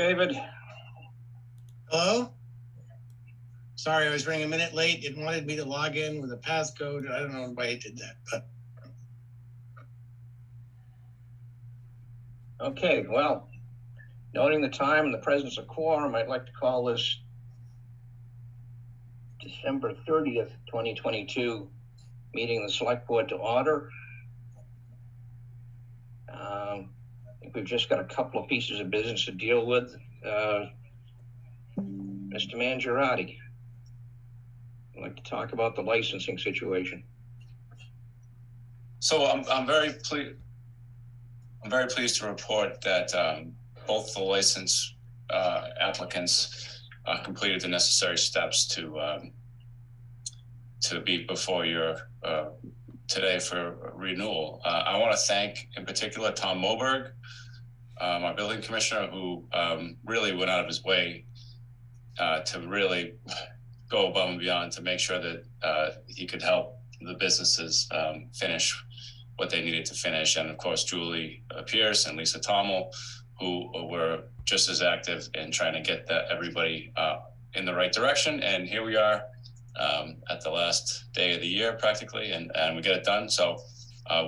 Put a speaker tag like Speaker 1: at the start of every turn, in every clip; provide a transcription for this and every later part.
Speaker 1: David.
Speaker 2: Hello? Sorry, I was running a minute late. It wanted me to log in with a passcode. I don't know why it did that, but.
Speaker 1: Okay, well, noting the time and the presence of quorum, I'd like to call this December 30th, 2022 meeting of the Select Board to order. I think we've just got a couple of pieces of business to deal with. Mr. Mangiarotti, I'd like to talk about the licensing situation.
Speaker 3: So I'm very pleased to report that both the license applicants completed the necessary steps to be before you today for renewal. I want to thank, in particular, Tom Moberg, our building commissioner, who really went out of his way to really go above and beyond to make sure that he could help the businesses finish what they needed to finish. And of course, Julie Pierce and Lisa Tommel, who were just as active in trying to get everybody in the right direction. And here we are at the last day of the year practically, and we get it done. So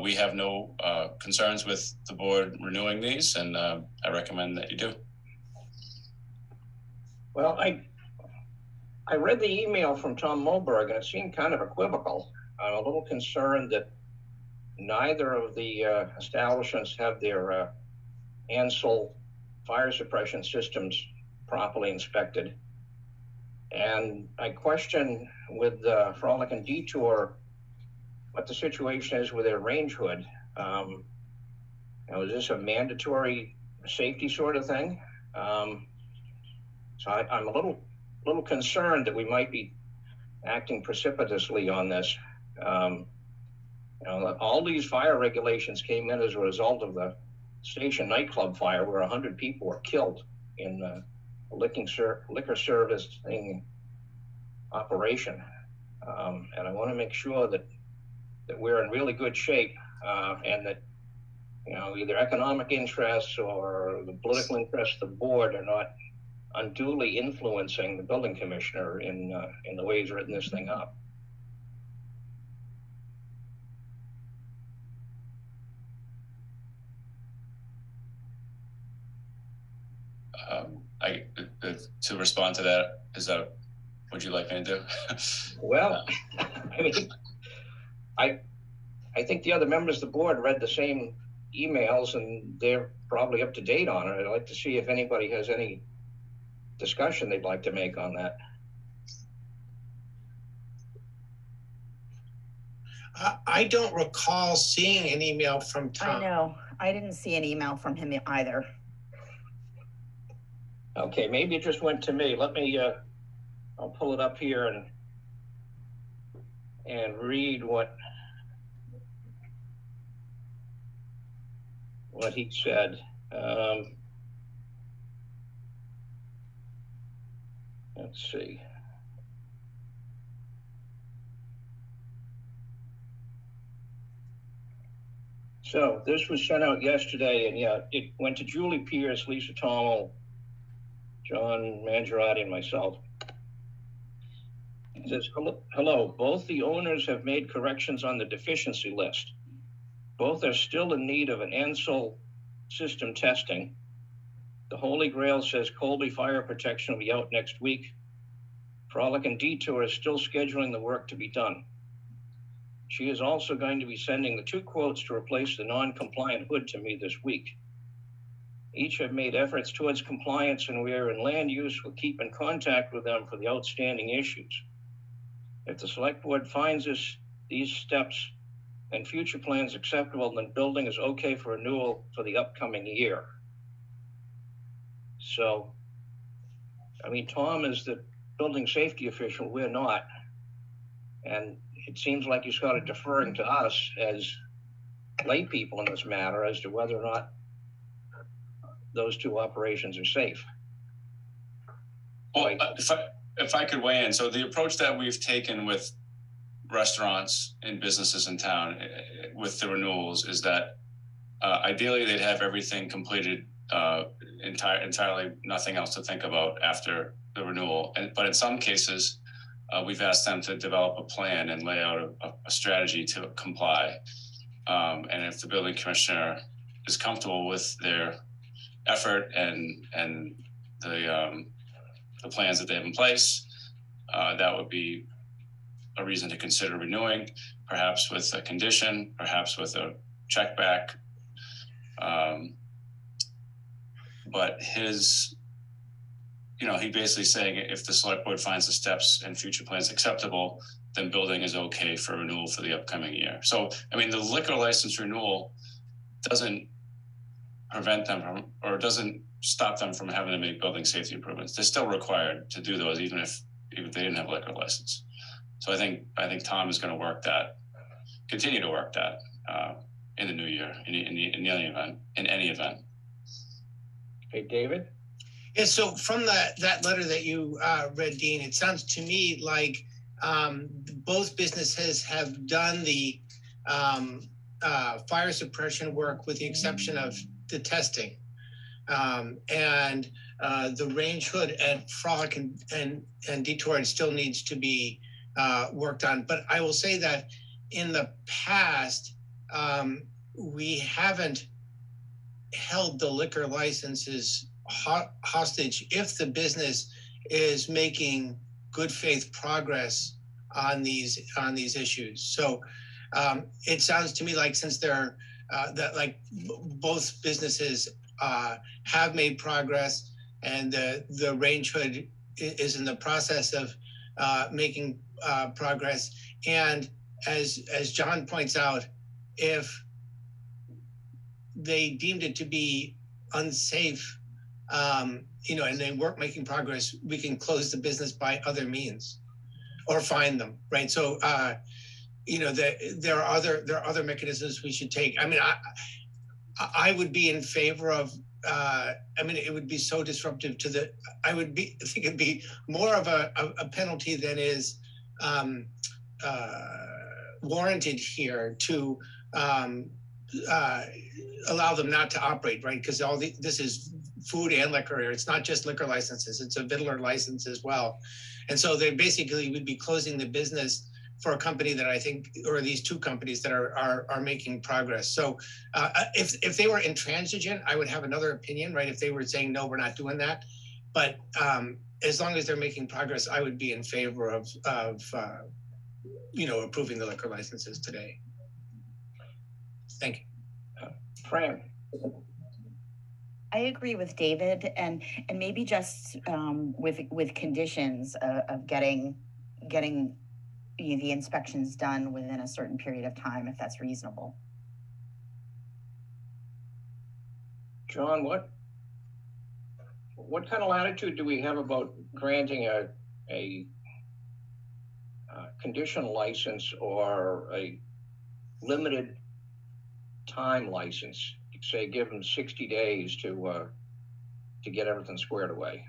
Speaker 3: we have no concerns with the board renewing these, and I recommend that you do.
Speaker 1: Well, I read the email from Tom Moberg, and it seemed kind of equivocal. I'm a little concerned that neither of the establishments have their ANSEL fire suppression systems properly inspected. And I question with Frolic and Detour what the situation is with their range hood. Is this a mandatory safety sort of thing? So I'm a little concerned that we might be acting precipitously on this. All these fire regulations came in as a result of the Station nightclub fire, where 100 people were killed in the liquor service operation. And I want to make sure that we're in really good shape, and that either economic interests or the political interests of the board are not unduly influencing the building commissioner in the way he's written this thing up.
Speaker 3: To respond to that, would you like me to do?
Speaker 1: Well, I think the other members of the board read the same emails, and they're probably up to date on it. I'd like to see if anybody has any discussion they'd like to make on that.
Speaker 2: I don't recall seeing an email from Tom.
Speaker 4: I know. I didn't see an email from him either.
Speaker 1: Okay, maybe it just went to me. Let me, I'll pull it up here and read what he said. Let's see. So this was sent out yesterday, and yeah, it went to Julie Pierce, Lisa Tommel, John Mangiarotti, and myself. It says, hello, both the owners have made corrections on the deficiency list. Both are still in need of an ANSEL system testing. The Holy Grail says Colby fire protection will be out next week. Frolic and Detour is still scheduling the work to be done. She is also going to be sending the 2 quotes to replace the non-compliant hood to me this week. Each have made efforts towards compliance, and we are in land use. We'll keep in contact with them for the outstanding issues. If the select board finds these steps and future plans acceptable, then building is okay for renewal for the upcoming year. So, Tom is the building safety official, we're not. And it seems like he's sort of deferring to us as lay people in this matter as to whether or not those 2 operations are safe.
Speaker 3: Well, if I could weigh in, so the approach that we've taken with restaurants and businesses in town with the renewals is that ideally they'd have everything completed entirely nothing else to think about after the renewal. But in some cases, we've asked them to develop a plan and lay out a strategy to comply. And if the building commissioner is comfortable with their effort and the plans that they have in place, that would be a reason to consider renewing, perhaps with a condition, perhaps with a check back. But his, he basically saying if the select board finds the steps and future plans acceptable, then building is okay for renewal for the upcoming year. So, I mean, the liquor license renewal doesn't prevent them from, or doesn't stop them from having to make building safety improvements. They're still required to do those, even if they didn't have a liquor license. So I think Tom is going to continue to work that in the new year, in any event.
Speaker 1: Hey, David?
Speaker 2: Yeah, so from that letter that you read, Dean, it sounds to me like both businesses have done the fire suppression work with the exception of the testing. And the range hood at Frolic and Detour still needs to be worked on. But I will say that in the past, we haven't held the liquor licenses hostage if the business is making good faith progress on these issues. So it sounds to me like since they're that like both businesses have made progress and the range hood is in the process of making progress. And as John points out, if they deemed it to be unsafe, and they weren't making progress, we can close the business by other means or fine them, right? So, there are other mechanisms we should take. I mean, I would be in favor of, it would be so disruptive to I think it'd be more of a penalty than is warranted here to allow them not to operate, right? Because this is food and liquor. It's not just liquor licenses, it's a Victualler license as well. And so they basically would be closing the business for a company that I think, or these two companies that are making progress. So if they were intransigent, I would have another opinion, right? If they were saying, no, we're not doing that. But as long as they're making progress, I would be in favor of approving the liquor licenses today. Thank you.
Speaker 1: Fran.
Speaker 4: I agree with David, and maybe just with conditions of getting the inspections done within a certain period of time, if that's reasonable.
Speaker 1: John, what kind of latitude do we have about granting a conditional license or a limited time license? Say, give them 60 days to get everything squared away.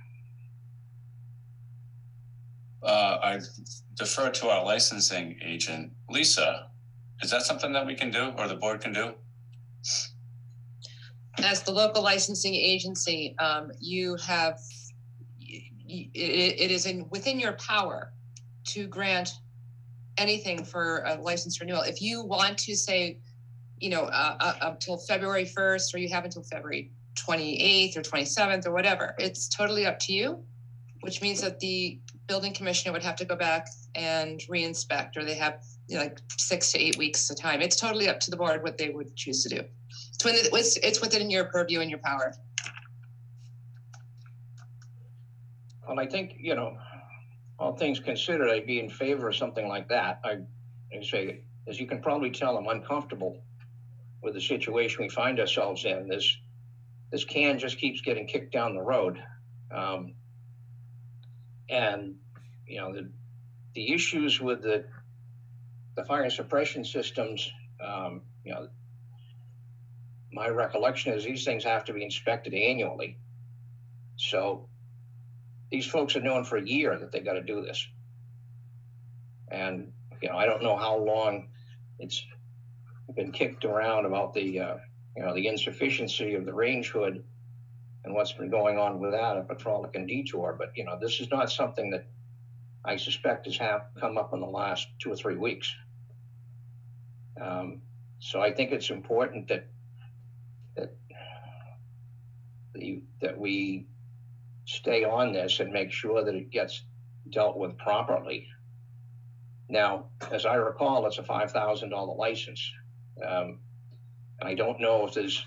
Speaker 3: I defer to our licensing agent, Lisa. Is that something that we can do, or the board can do?
Speaker 5: As the local licensing agency, it is within your power to grant anything for a license renewal. If you want to say, up till February 1st, or you have until February 28th or 27th or whatever, it's totally up to you, which means that the building commissioner would have to go back and re-inspect, or they have 6 to 8 weeks of time. It's totally up to the board what they would choose to do. It's within your purview and your power.
Speaker 1: Well, I think, all things considered, I'd be in favor of something like that. I say, as you can probably tell, I'm uncomfortable with the situation we find ourselves in. This can just keeps getting kicked down the road. And, the issues with the fire suppression systems, my recollection is these things have to be inspected annually. So these folks are known for a year that they got to do this. And, I don't know how long it's been kicked around about the insufficiency of the range hood and what's been going on with that at Frolic and Detour. But, you know, this is not something that I suspect has come up in the last 2 or 3 weeks. So I think it's important that we stay on this and make sure that it gets dealt with properly. Now, as I recall, it's a $5,000 license. And I don't know if there's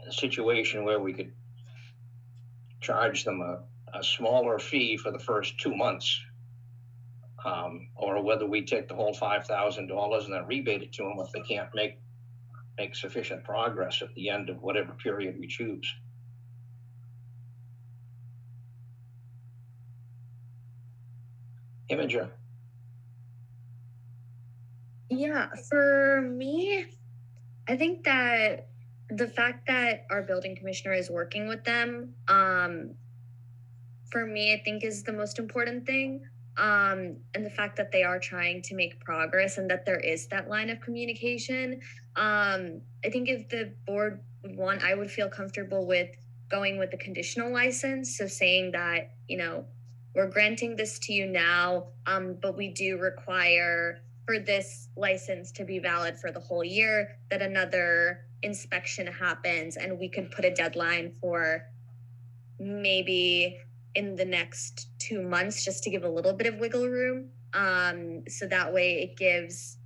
Speaker 1: a situation where we could charge them a smaller fee for the first 2 months, or whether we take the whole $5,000 and then rebate it to them if they can't make sufficient progress at the end of whatever period we choose. Imager.
Speaker 6: Yeah, for me, I think that the fact that our building commissioner is working with them, for me, I think is the most important thing. And the fact that they are trying to make progress and that there is that line of communication. I think if the board would want, I would feel comfortable with going with the conditional license. So saying that, you know, we're granting this to you now, but we do require for this license to be valid for the whole year, that another inspection happens, and we could put a deadline for maybe in the next 2 months, just to give a little bit of wiggle room. So that way it gives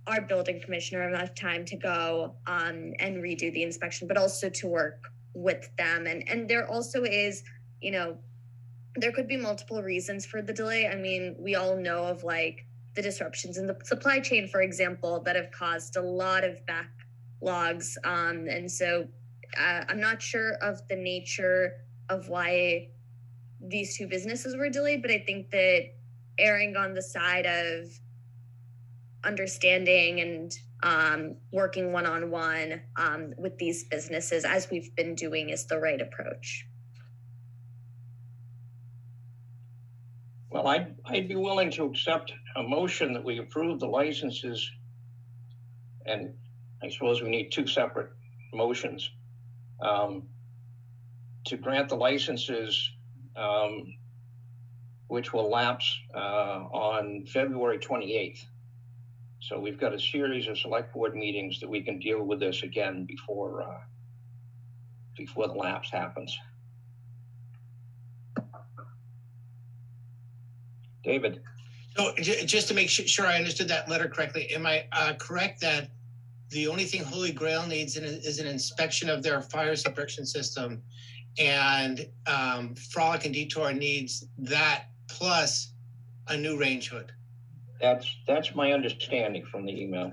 Speaker 6: our building commissioner enough time to go and redo the inspection, but also to work with them. And there also is, you know, there could be multiple reasons for the delay. I mean, we all know of like the disruptions in the supply chain, for example, that have caused a lot of backlogs. And so I'm not sure of the nature of why these two businesses were delayed, but I think that erring on the side of understanding and working one-on-one with these businesses, as we've been doing, is the right approach.
Speaker 1: Well, I'd be willing to accept a motion that we approve the licenses, and I suppose we need 2 separate motions to grant the licenses, which will lapse on February 28th. So we've got a series of select board meetings that we can deal with this again before the lapse happens. David.
Speaker 2: So just to make sure I understood that letter correctly, am I correct that the only thing Holy Grail needs is an inspection of their fire suppression system, and Frolic and Detour needs that plus a new range hood?
Speaker 1: That's my understanding from the email.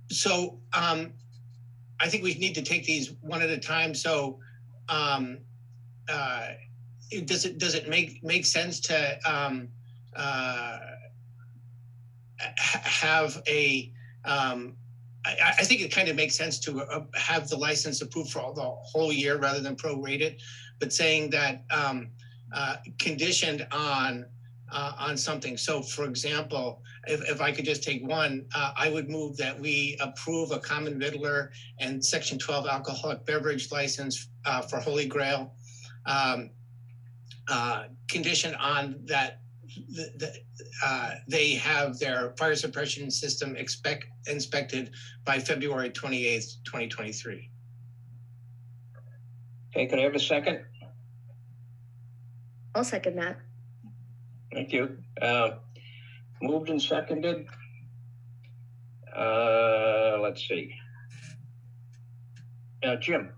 Speaker 2: So I think we need to take these one at a time. So does it make sense to have a I think it kind of makes sense to have the license approved for the whole year rather than prorated, but saying that conditioned on something. So for example, if I could just take one, I would move that we approve a common vittler and Section 12 alcoholic beverage license for Holy Grail, conditioned on that they have their fire suppression system inspected by February 28th, 2023.
Speaker 1: Okay, can I have a second?
Speaker 6: I'll second that.
Speaker 1: Thank you. Moved and seconded. Let's see. Jim.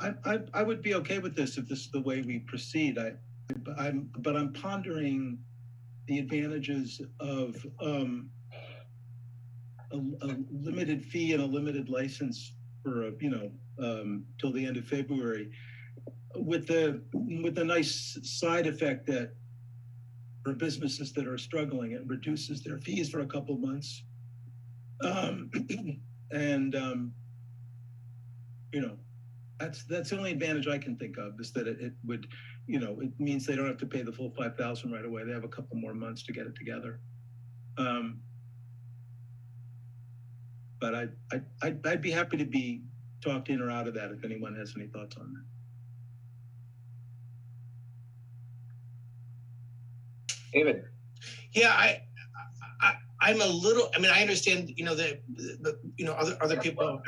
Speaker 7: I would be okay with this if this is the way we proceed. But I'm pondering the advantages of a limited fee and a limited license for till the end of February, with the nice side effect that for businesses that are struggling, it reduces their fees for a couple months, that's the only advantage I can think of, is that it would, it means they don't have to pay the full 5,000 right away. They have a couple more months to get it together. but I'd be happy to be talked in or out of that if anyone has any thoughts on that.
Speaker 1: David,
Speaker 2: Yeah, I'm a little, I mean, I understand, you know, the you know, other people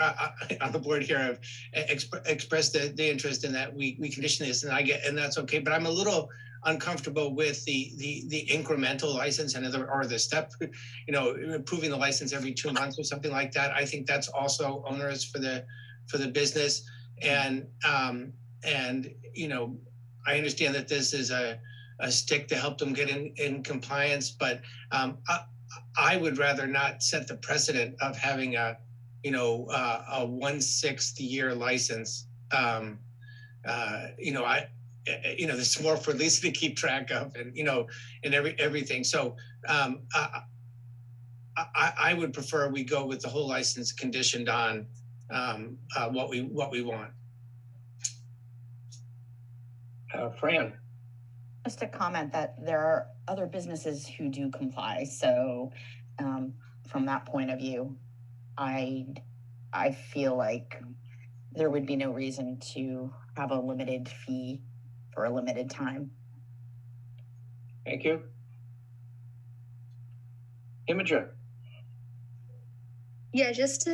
Speaker 2: on the board here have expressed the interest in that we condition this, and that's okay, but I'm a little uncomfortable with the incremental license or the step, you know, approving the license every 2 months or something like that. I think that's also onerous for the business. And you know, I understand that this is a stick to help them get in compliance, but I would rather not set the precedent of having a 1/6 year license. You know, there's more for Lisa to keep track of, and you know, and everything. So I would prefer we go with the whole license conditioned on what we want.
Speaker 1: Fran,
Speaker 4: Just a comment that there are other businesses who do comply. So from that point of view, I feel like there would be no reason to have a limited fee for a limited time.
Speaker 1: thank you. Imager,
Speaker 6: Yeah, just to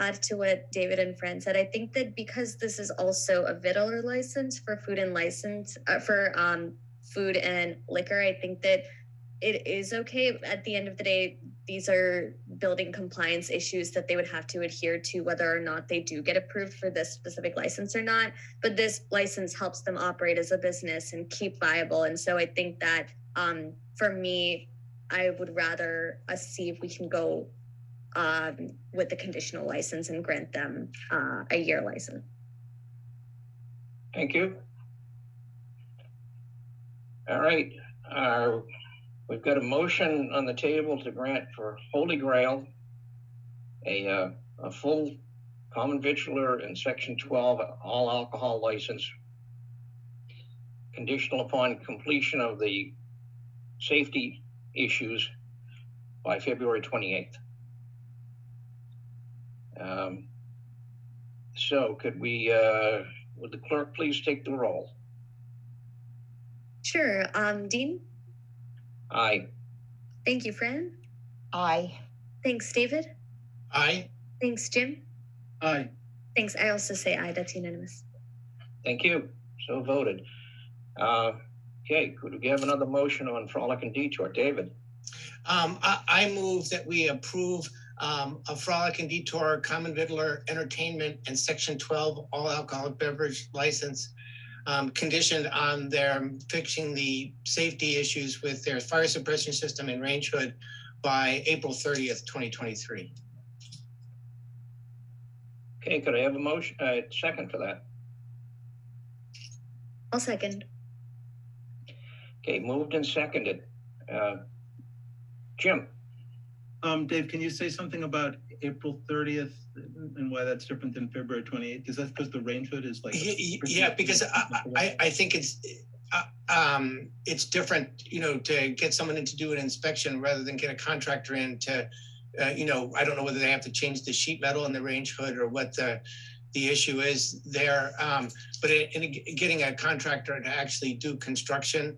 Speaker 6: add to what David and Fran said, I think that because this is also a Victualler license for food and food and liquor, I think that it is okay. At the end of the day, these are building compliance issues that they would have to adhere to, whether or not they do get approved for this specific license or not. But this license helps them operate as a business and keep viable. And so I think that for me, I would rather us see if we can go with the conditional license and grant them a year license.
Speaker 1: thank you. All right, we've got a motion on the table to grant for Holy Grail a full common victualler in Section 12 all alcohol license, conditional upon completion of the safety issues by February 28th. So could we, would the clerk please take the roll?
Speaker 6: Sure. Dean?
Speaker 1: Aye.
Speaker 6: Thank you, Fran.
Speaker 4: Aye.
Speaker 6: Thanks, David.
Speaker 2: Aye.
Speaker 6: Thanks, Jim.
Speaker 7: Aye.
Speaker 6: Thanks. I also say aye. That's unanimous.
Speaker 1: Thank you. So voted. Okay, could we have another motion on Frolic and Detour? David?
Speaker 2: I move that we approve a Frolic and Detour common victualler entertainment and Section 12 all alcoholic beverage license, conditioned on their fixing the safety issues with their fire suppression system and range hood by April 30th, 2023.
Speaker 1: Okay, could I have a motion, second for that?
Speaker 6: I'll second.
Speaker 1: Okay, moved and seconded. Jim?
Speaker 7: Dave, can you say something about April 30th and why that's different than February 28th? Is that because the range hood is like?
Speaker 2: Yeah, because I think it's different, you know, to get someone in to do an inspection rather than get a contractor in to, you know, I don't know whether they have to change the sheet metal in the range hood or what the issue is there. But getting a contractor to actually do construction,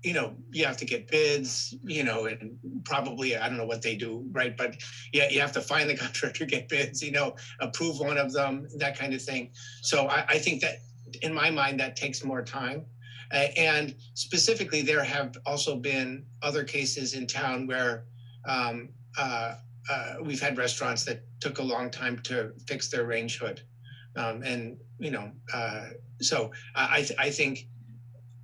Speaker 2: you know, you have to get bids, you know, and probably, I don't know what they do, right? But yeah, you have to find the contractor, get bids, you know, approve one of them, that kind of thing. So I think that in my mind, that takes more time. And specifically, there have also been other cases in town where we've had restaurants that took a long time to fix their range hood. And, you know, so I think,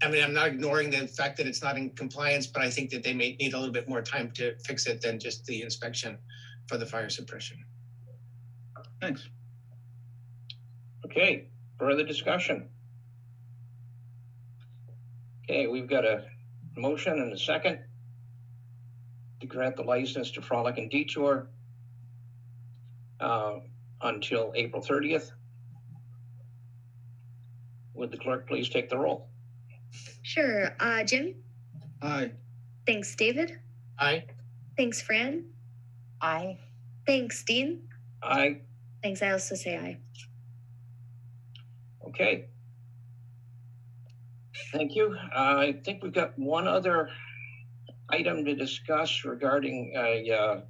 Speaker 2: I mean, I'm not ignoring the fact that it's not in compliance, but I think that they may need a little bit more time to fix it than just the inspection for the fire suppression.
Speaker 7: Thanks.
Speaker 1: Okay, further discussion? Okay, we've got a motion and a second to grant the license to Frolic and Detour until April 30th. Would the clerk please take the roll?
Speaker 6: Sure. Jim?
Speaker 7: Aye.
Speaker 6: Thanks, David.
Speaker 2: Aye.
Speaker 6: Thanks, Fran.
Speaker 4: Aye.
Speaker 6: Thanks, Dean.
Speaker 1: Aye.
Speaker 6: Thanks. I also say aye.
Speaker 1: Okay. Thank you. I think we've got one other item to discuss regarding a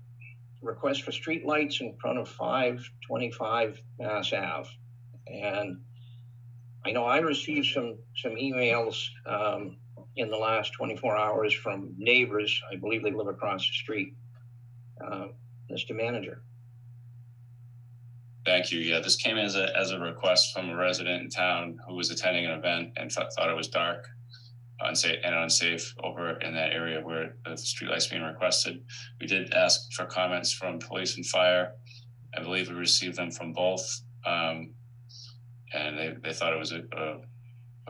Speaker 1: request for streetlights in front of 525 Mass Ave. And I know I received some emails in the last 24 hours from neighbors. I believe they live across the street. Mr. Manager.
Speaker 3: Thank you. Yeah, this came as a request from a resident in town who was attending an event and thought it was dark and unsafe over in that area where the streetlights being requested. We did ask for comments from police and fire. I believe we received them from both, and they thought it was a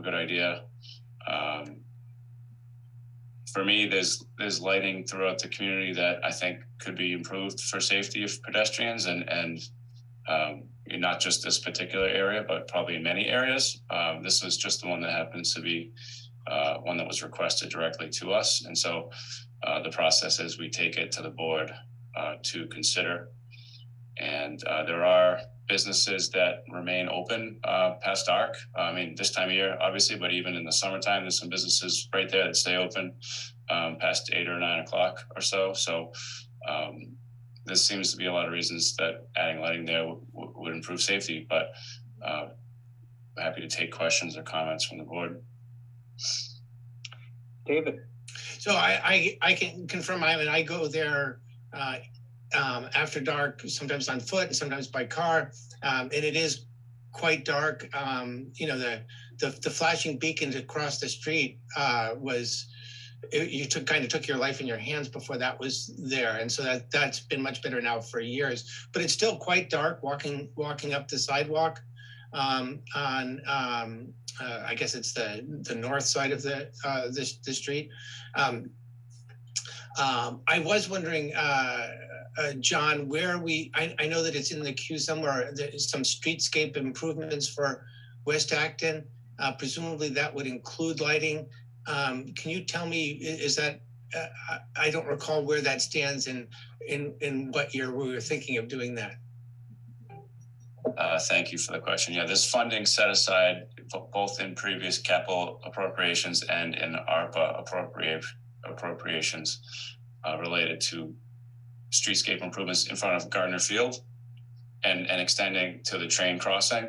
Speaker 3: good idea. For me, there's lighting throughout the community that I think could be improved for safety of pedestrians and not just this particular area, but probably in many areas. This is just the one that happens to be one that was requested directly to us. And so the process is we take it to the board to consider. And there are businesses that remain open past dark. I mean, this time of year, obviously, but even in the summertime, there's some businesses right there that stay open past 8 or 9 o'clock or so. So there seems to be a lot of reasons that adding lighting there would improve safety, but I'm happy to take questions or comments from the board.
Speaker 1: David.
Speaker 2: So I can confirm, I go there after dark, sometimes on foot and sometimes by car, and it is quite dark. The flashing beacons across the street you kind of took your life in your hands before that was there, and so that's been much better now for years. But it's still quite dark walking up the sidewalk on I guess it's the north side of the street. I was wondering, John, where I know that it's in the queue somewhere. There's some streetscape improvements for West Acton. Presumably that would include lighting. Can you tell me, is that, I don't recall where that stands in what year we were thinking of doing that.
Speaker 3: Thank you for the question. Yeah, this funding set aside both in previous capital appropriations and in ARPA appropriations related to streetscape improvements in front of Gardner Field and extending to the train crossing.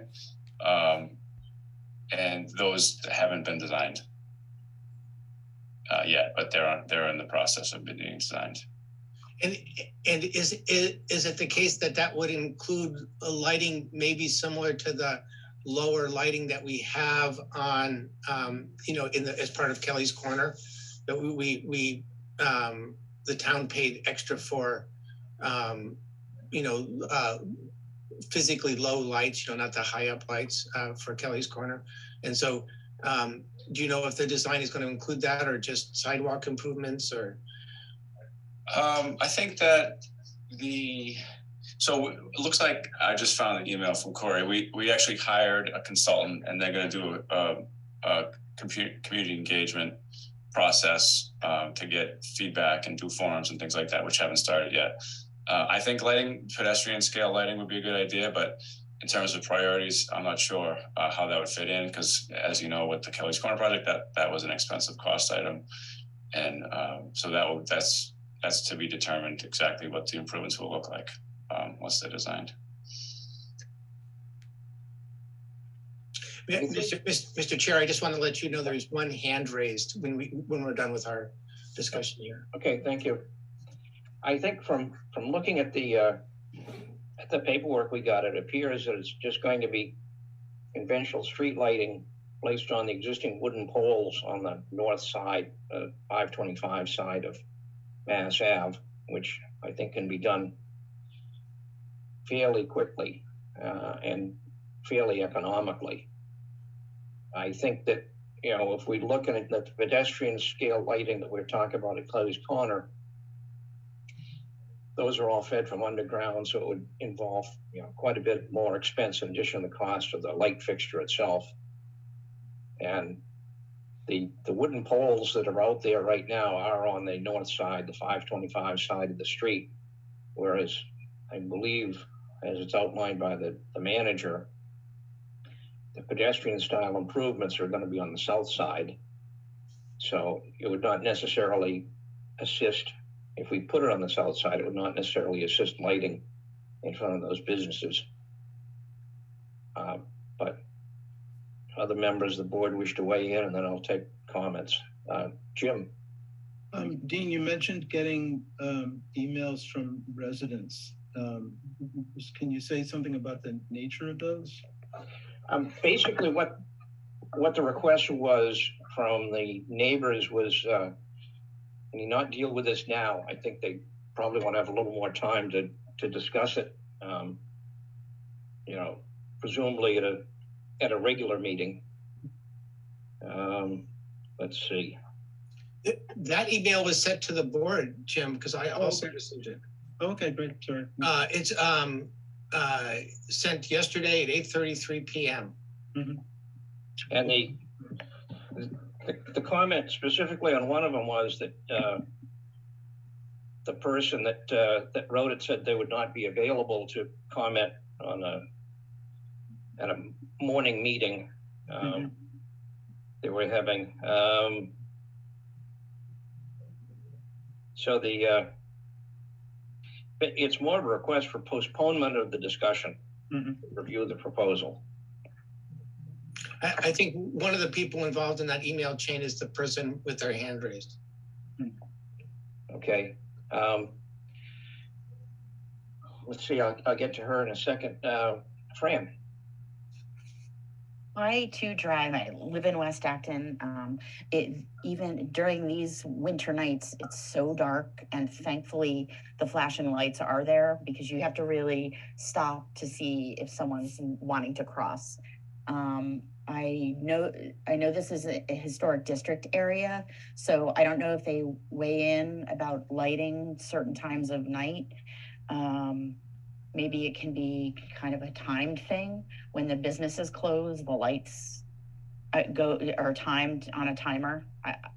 Speaker 3: And those haven't been designed yet, but they're in the process of being designed.
Speaker 2: And is it the case that would include a lighting maybe similar to the lower lighting that we have on as part of Kelly's Corner, that we the town paid extra for physically low lights, not the high up lights for Kelly's Corner. And so do you know if the design is going to include that or just sidewalk improvements or?
Speaker 3: I think that so it looks like I just found an email from Corey. We actually hired a consultant and they're going to do a community engagement process to get feedback and do forums and things like that, which haven't started yet. I think pedestrian scale lighting would be a good idea, but in terms of priorities, I'm not sure how that would fit in because, as you know, with the Kelly's Corner project, that was an expensive cost item. And so that's to be determined exactly what the improvements will look like once they're designed.
Speaker 2: Mr. Chair, I just want to let you know there's one hand raised when we're done with our discussion here.
Speaker 1: Okay, thank you. I think from looking at the paperwork we got, it appears that it's just going to be conventional street lighting placed on the existing wooden poles on the north side, 525 side of Mass Ave, which I think can be done fairly quickly and fairly economically. I think that, if we look at the pedestrian scale lighting that we're talking about at Kelly's Corner, those are all fed from underground, so it would involve quite a bit more expense in addition to the cost of the light fixture itself. And the wooden poles that are out there right now are on the north side, the 525 side of the street, whereas I believe, as it's outlined by the manager, the pedestrian style improvements are going to be on the south side. So it would not necessarily assist, if we put it on the south side, it would not necessarily assist lighting in front of those businesses. But other members of the board wish to weigh in, and then I'll take comments. Jim.
Speaker 7: Dean, you mentioned getting emails from residents. Can you say something about the nature of those?
Speaker 1: Basically, what the request was from the neighbors was, can you not deal with this now? I think they probably want to have a little more time to discuss it. You know, presumably at a regular meeting. Let's see.
Speaker 2: That email was sent to the board, Jim, because I also received it.
Speaker 7: Okay, great. Sorry.
Speaker 2: It's sent yesterday at 8:33 p.m.
Speaker 7: Mm-hmm.
Speaker 1: And the comment specifically on one of them was that the person that wrote it said they would not be available to comment on at a morning meeting they were having. So it's more of a request for postponement of the discussion, review of the proposal.
Speaker 2: I think one of the people involved in that email chain is the person with their hand raised.
Speaker 1: Okay. Let's see, I'll get to her in a second. Fran.
Speaker 4: I too drive. I live in West Acton. Even during these winter nights, it's so dark, and thankfully the flashing lights are there because you have to really stop to see if someone's wanting to cross. I know this is a historic district area, so I don't know if they weigh in about lighting certain times of night. Maybe it can be kind of a timed thing. When the business is closed, the lights are timed on a timer.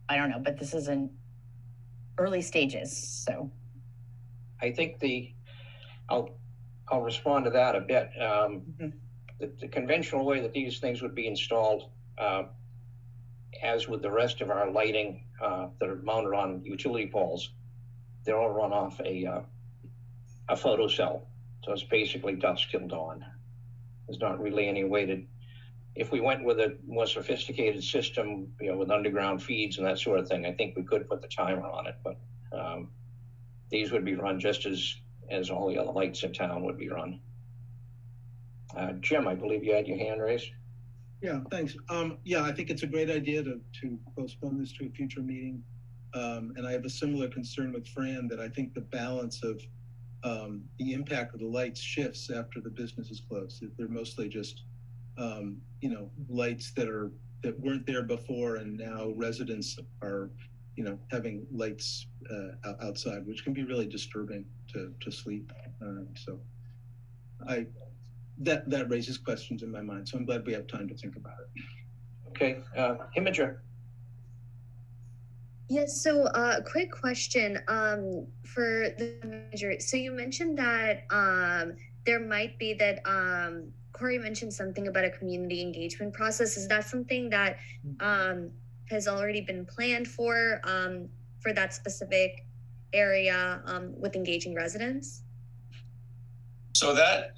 Speaker 4: I don't know, but this is in early stages, so.
Speaker 1: I think I'll respond to that a bit. The conventional way that these things would be installed, as with the rest of our lighting that are mounted on utility poles, they're all run off a photocell. So it's basically dusk till dawn. There's not really any way to, if we went with a more sophisticated system, you know, with underground feeds and that sort of thing, I think we could put the timer on it, but these would be run just as all the other lights in town would be run. Jim, I believe you had your hand raised.
Speaker 7: Yeah, thanks. Yeah, I think it's a great idea to postpone this to a future meeting. And I have a similar concern with Fran that I think the balance of the impact of the lights shifts after the business is closed. They're mostly just, you know, lights that weren't there before, and now residents are, you know, having lights outside, which can be really disturbing to sleep. So that raises questions in my mind. So I'm glad we have time to think about it.
Speaker 1: Okay, Imager.
Speaker 6: Yes, so quick question for the manager. So you mentioned that there might be that Corey mentioned something about a community engagement process. Is that something that has already been planned for that specific area with engaging residents?
Speaker 3: So that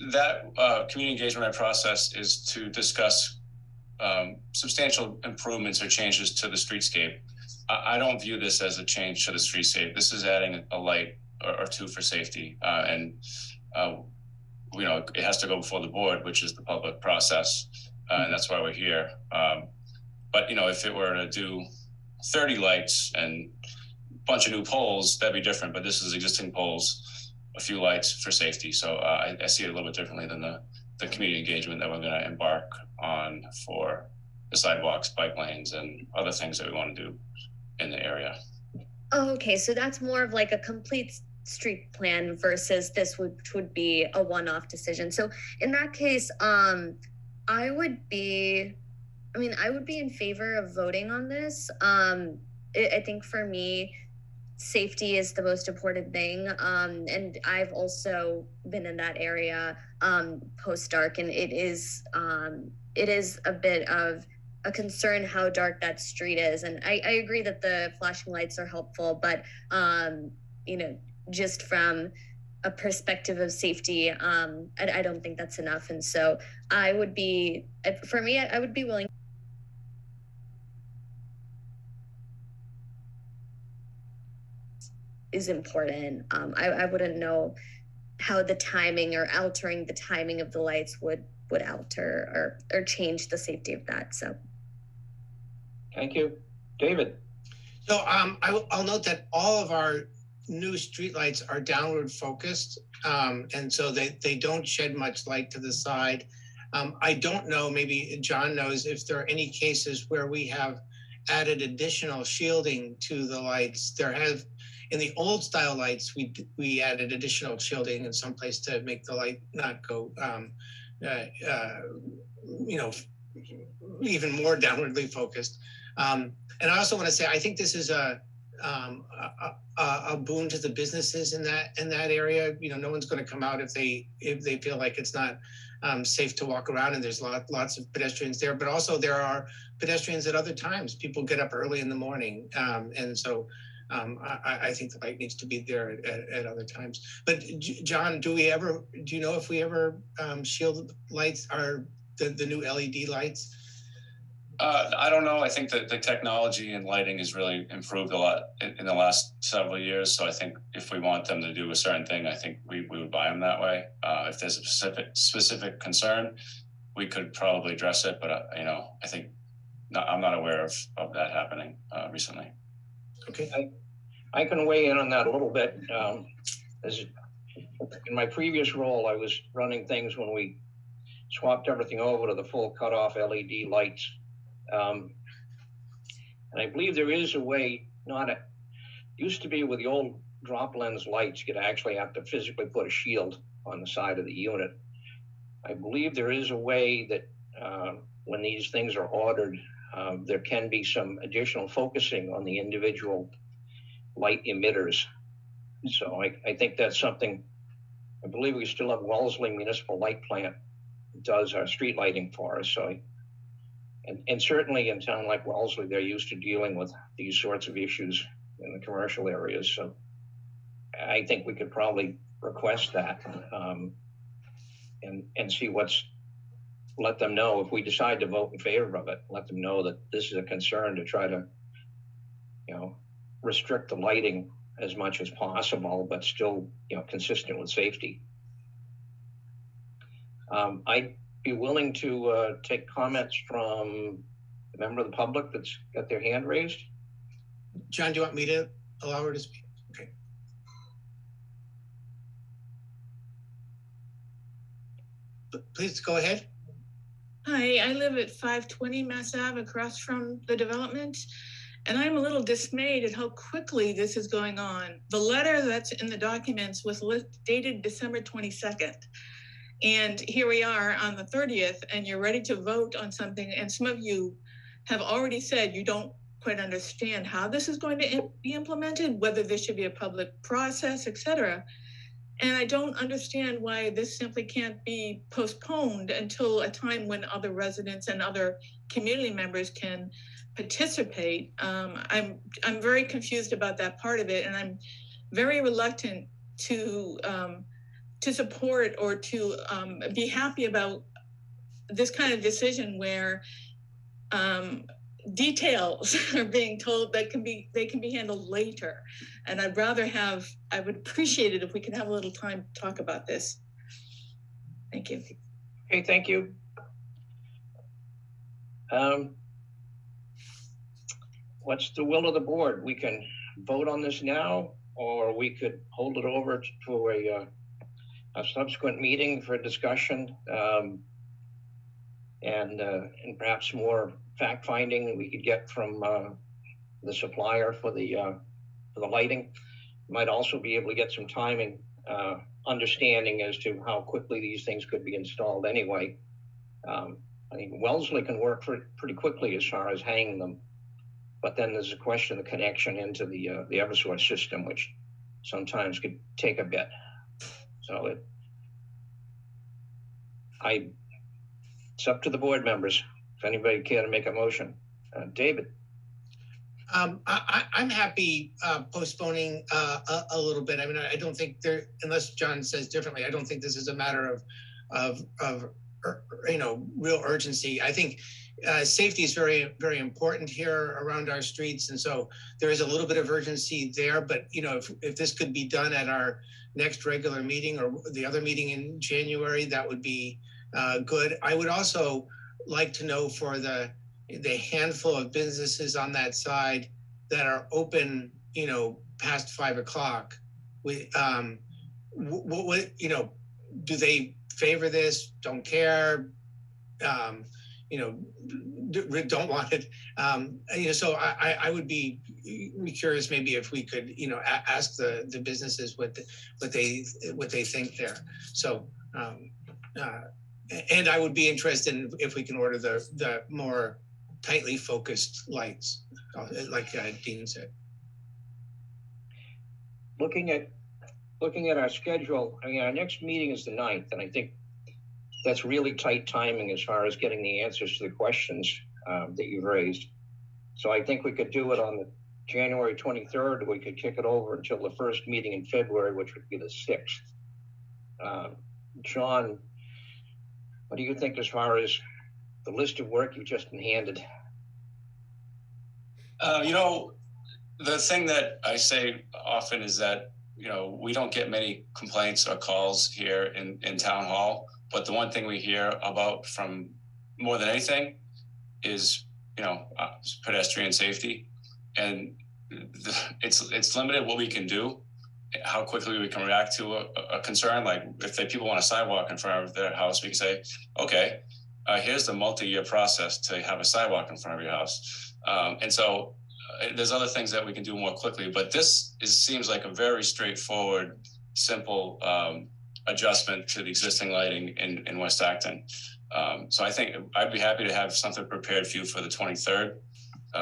Speaker 3: community engagement process is to discuss substantial improvements or changes to the streetscape. I don't view this as a change to the streetscape. This is adding a light or two for safety, and you know, it has to go before the board, which is the public process, and that's why we're here. But you know, if it were to do 30 lights and a bunch of new poles, that'd be different. But this is existing poles, a few lights for safety. So I see it a little bit differently than the community engagement that we're going to embark on for the sidewalks, bike lanes, and other things that we want to do in the area.
Speaker 6: Oh, okay, so that's more of like a complete street plan versus this would be a one-off decision. So in that case, I would be in favor of voting on this. I think for me, safety is the most important thing. And I've also been in that area post dark, and it is a bit of a concern how dark that street is. And I agree that the flashing lights are helpful, but just from a perspective of safety, I don't think that's enough. And so I would be willing. Is important. I wouldn't know how the timing or altering the timing of the lights would alter or change the safety of that. So
Speaker 1: Thank you. David?
Speaker 2: So I'll note that all of our new streetlights are downward focused, and so they don't shed much light to the side. I don't know, maybe John knows, if there are any cases where we have added additional shielding to the lights. There have, in the old style lights, we added additional shielding in some place to make the light not go, even more downwardly focused. And I also want to say, I think this is a boon to the businesses in that area. No one's going to come out if they feel like it's not safe to walk around, and there's lots of pedestrians there. But also there are pedestrians at other times. People get up early in the morning, and so I think the light needs to be there at other times. But John, do you know if we ever shield lights, are the new LED lights?
Speaker 3: I don't know. I think that the technology in lighting has really improved a lot in the last several years. So I think if we want them to do a certain thing, I think we would buy them that way. If there's a specific concern, we could probably address it. But I think I'm not aware of that happening recently.
Speaker 2: Okay.
Speaker 1: I can weigh in on that a little bit. As in my previous role, I was running things when we swapped everything over to the full cutoff LED lights. And I believe there is a way, used to be with the old drop lens lights, you'd actually have to physically put a shield on the side of the unit. I believe there is a way that when these things are ordered, there can be some additional focusing on the individual light emitters. So I think that's something. I believe we still have Wellesley Municipal Light Plant does our street lighting for us. So and certainly in town like Wellesley, they're used to dealing with these sorts of issues in the commercial areas. So I think we could probably request that and see let them know if we decide to vote in favor of it, let them know that this is a concern to try to, restrict the lighting as much as possible, but still, consistent with safety. I'd be willing to take comments from a member of the public that's got their hand raised.
Speaker 2: John, do you want me to allow her to speak? Okay. Please go ahead.
Speaker 8: Hi, I live at 520 Mass Ave across from the development, and I'm a little dismayed at how quickly this is going on. The letter that's in the documents was dated December 22nd. And here we are on the 30th, and you're ready to vote on something. And some of you have already said you don't quite understand how this is going to be implemented, whether this should be a public process, et cetera. And I don't understand why this simply can't be postponed until a time when other residents and other community members can participate. I'm very confused about that part of it, and I'm very reluctant to support or to be happy about this kind of decision where details are being told that they can be handled later. And I would appreciate it if we could have a little time to talk about this. Thank you.
Speaker 1: Okay, thank you. What's the will of the board? We can vote on this now, or we could hold it over to a subsequent meeting for discussion, and perhaps more fact finding we could get from the supplier for the lighting. Might also be able to get some timing understanding as to how quickly these things could be installed anyway. I think Wellesley can work pretty quickly as far as hanging them. But then there's a question of the connection into the Eversource system, which sometimes could take a bit. So it's up to the board members. If anybody care to make a motion, David.
Speaker 2: I'm happy postponing a little bit. I mean, I don't think unless John says differently, I don't think this is a matter of real urgency. I think safety is very, very important here around our streets, and so there is a little bit of urgency there. But if this could be done at our next regular meeting or the other meeting in January, that would be good. I would also like to know for the handful of businesses on that side that are open, past 5 o'clock. What do they favor this? Don't care? Don't want it. So I would be curious maybe if we could, ask the businesses what they think there. So, and I would be interested in if we can order the more tightly focused lights, like Dean said.
Speaker 1: Looking at our schedule, I mean, our next meeting is the 9th, and I think that's really tight timing as far as getting the answers to the questions that you've raised. So I think we could do it on the January 23rd, or we could kick it over until the first meeting in February, which would be the 6th. John, what do you think as far as the list of work you've just been handed?
Speaker 3: The thing that I say often is that, we don't get many complaints or calls here in town hall, but the one thing we hear about from more than anything is, pedestrian safety. And it's limited what we can do, how quickly we can react to a concern. Like if people want a sidewalk in front of their house, we can say, okay, here's the multi-year process to have a sidewalk in front of your house. And so there's other things that we can do more quickly, but this seems like a very straightforward, simple adjustment to the existing lighting in West Acton. So I think I'd be happy to have something prepared for you for the 23rd,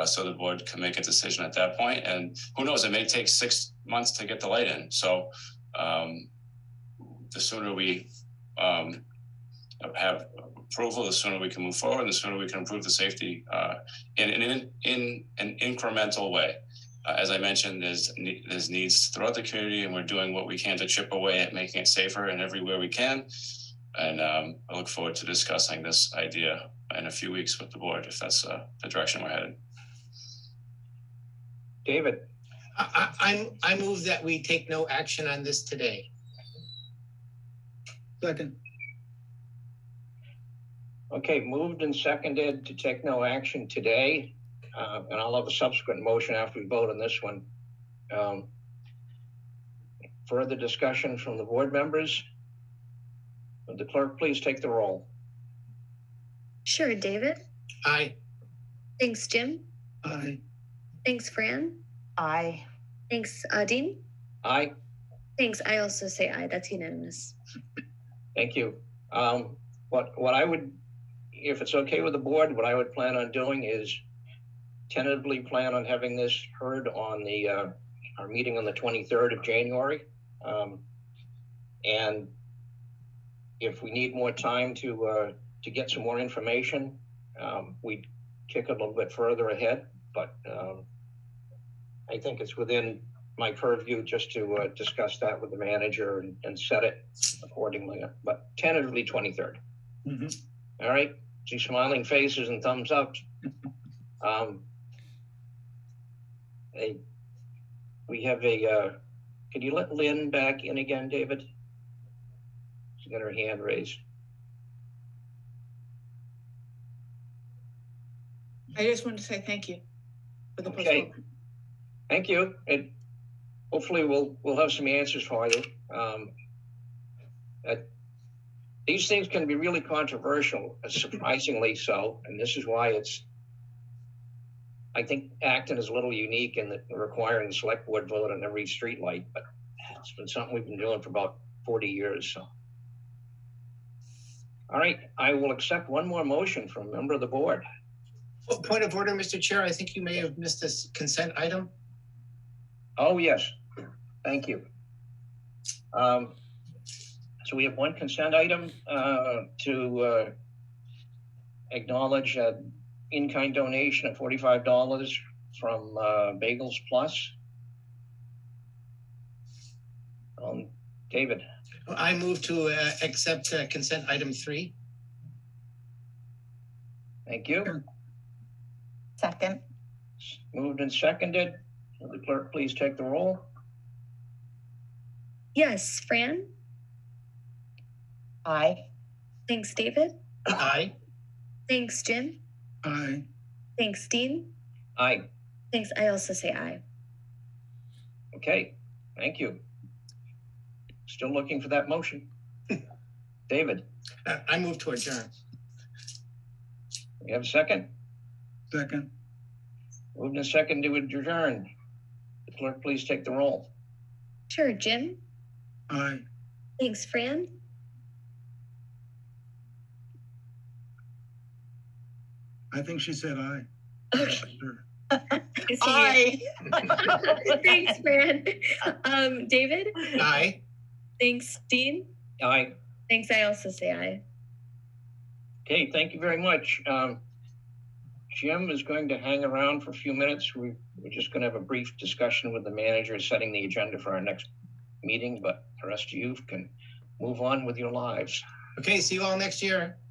Speaker 3: so the board can make a decision at that point. And who knows, it may take 6 months to get the light in. So the sooner we have approval, the sooner we can move forward, and the sooner we can improve the safety in an incremental way. As I mentioned, there's needs throughout the community, and we're doing what we can to chip away at making it safer in everywhere we can. And I look forward to discussing this idea in a few weeks with the board, if that's the direction we're headed.
Speaker 1: David.
Speaker 2: I move that we take no action on this today.
Speaker 7: Second.
Speaker 1: Okay, moved and seconded to take no action today. And I'll have a subsequent motion after we vote on this one. Further discussion from the board members? Would the clerk please take the roll?
Speaker 6: Sure, David.
Speaker 2: Aye.
Speaker 6: Thanks, Jim.
Speaker 7: Aye.
Speaker 6: Thanks, Fran.
Speaker 4: Aye.
Speaker 6: Thanks, Dean.
Speaker 1: Aye.
Speaker 6: Thanks. I also say aye. That's unanimous.
Speaker 1: Thank you. What I would, if it's okay with the board, what I would plan on doing is tentatively plan on having this heard on the our meeting on the 23rd of January. And if we need more time to get some more information, we'd kick it a little bit further ahead. But I think it's within my purview just to discuss that with the manager and set it accordingly. But tentatively 23rd.
Speaker 7: Mm-hmm.
Speaker 1: All right. See smiling faces and thumbs up. We have a, could you let Lynn back in again, David? She's got her hand raised.
Speaker 8: I just wanted to say thank you for the
Speaker 1: Okay.
Speaker 8: postponement.
Speaker 1: Thank you. And hopefully we'll have some answers for you. These things can be really controversial, surprisingly so. And this is why I think Acton is a little unique in that requiring the select board vote on every street light, but it's been something we've been doing for about 40 years. So, all right, I will accept one more motion from a member of the board.
Speaker 2: Point of order, Mr. Chair, I think you may have missed this consent item.
Speaker 1: Oh, yes, thank you. So we have one consent item to acknowledge an in-kind donation of $45 from Bagels Plus. David.
Speaker 2: I move to accept consent item 3.
Speaker 1: Thank you.
Speaker 4: Second.
Speaker 1: Moved and seconded. Will the clerk please take the roll?
Speaker 6: Yes, Fran.
Speaker 4: Aye.
Speaker 6: Thanks, David.
Speaker 2: Aye.
Speaker 6: Thanks, Jim.
Speaker 7: Aye.
Speaker 6: Thanks, Dean.
Speaker 1: Aye.
Speaker 6: Thanks. I also say aye.
Speaker 1: Okay, thank you. Still looking for that motion. David,
Speaker 2: I move to adjourn.
Speaker 1: we have a second?
Speaker 7: Second.
Speaker 1: Moved and second to adjourn. The clerk please take the roll.
Speaker 6: Sure, Jim.
Speaker 7: Aye.
Speaker 6: Thanks, Fran.
Speaker 7: I think she said aye.
Speaker 6: Okay.
Speaker 7: Sure.
Speaker 4: Aye.
Speaker 6: Thanks, Fran. David.
Speaker 2: Aye.
Speaker 6: Thanks, Dean.
Speaker 1: Aye.
Speaker 6: Thanks. I also say aye.
Speaker 1: Okay, thank you very much. Jim is going to hang around for a few minutes. We're just going to have a brief discussion with the manager setting the agenda for our next meeting, but the rest of you can move on with your lives.
Speaker 2: Okay, see you all next year.